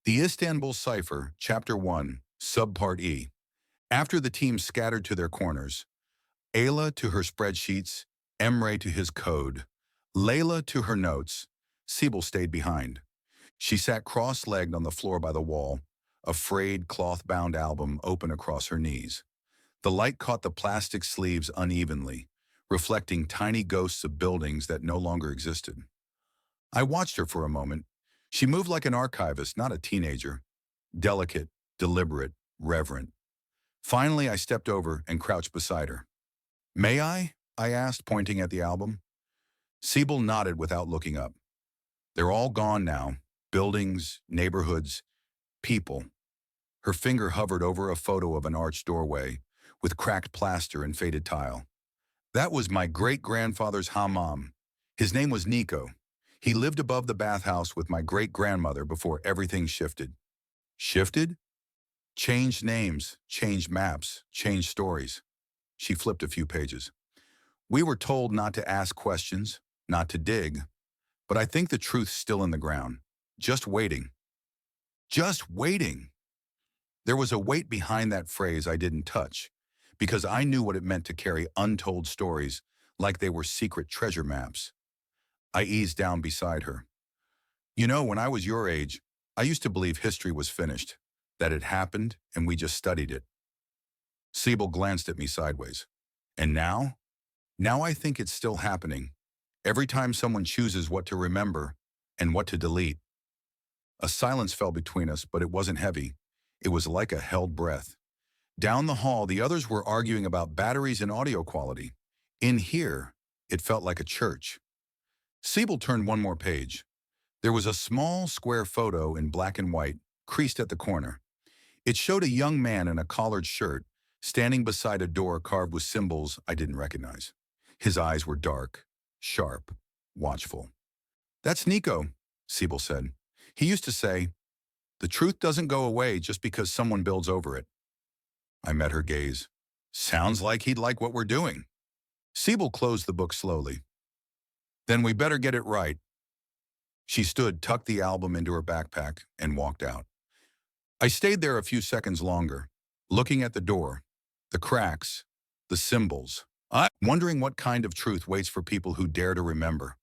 The Istanbul Cipher, Chapter 1, Subpart E. After the team scattered to their corners, Ayla to her spreadsheets, Emre to his code, Layla to her notes, Sibel stayed behind. She sat cross-legged on the floor by the wall, a frayed, cloth-bound album open across her knees. The light caught the plastic sleeves unevenly, reflecting tiny ghosts of buildings that no longer existed. I watched her for a moment. She moved like an archivist, not a teenager. Delicate, deliberate, reverent. Finally, I stepped over and crouched beside her. "May I?" I asked, pointing at the album. Siebel nodded without looking up. "They're all gone now. Buildings, neighborhoods, people." Her finger hovered over a photo of an arched doorway with cracked plaster and faded tile. "That was my great-grandfather's hammam. His name was Nico. He lived above the bathhouse with my great-grandmother before everything shifted." "Shifted?" "Changed names, changed maps, changed stories." She flipped a few pages. "We were told not to ask questions, not to dig, but I think the truth's still in the ground. Just waiting." Just waiting. There was a weight behind that phrase I didn't touch, because I knew what it meant to carry untold stories like they were secret treasure maps. I eased down beside her. "You know, when I was your age, I used to believe history was finished, that it happened and we just studied it." Siebel glanced at me sideways. "And now? Now I think it's still happening. Every time someone chooses what to remember and what to delete." A silence fell between us, but it wasn't heavy. It was like a held breath. Down the hall, the others were arguing about batteries and audio quality. In here, it felt like a church. Siebel turned one more page. There was a small, square photo in black and white, creased at the corner. It showed a young man in a collared shirt, standing beside a door carved with symbols I didn't recognize. His eyes were dark, sharp, watchful. "That's Nico," Siebel said. "He used to say, 'The truth doesn't go away just because someone builds over it.'" I met her gaze. "Sounds like he'd like what we're doing." Siebel closed the book slowly. "Then we better get it right." She stood, tucked the album into her backpack, and walked out. I stayed there a few seconds longer, looking at the door, the cracks, the symbols, wondering what kind of truth waits for people who dare to remember.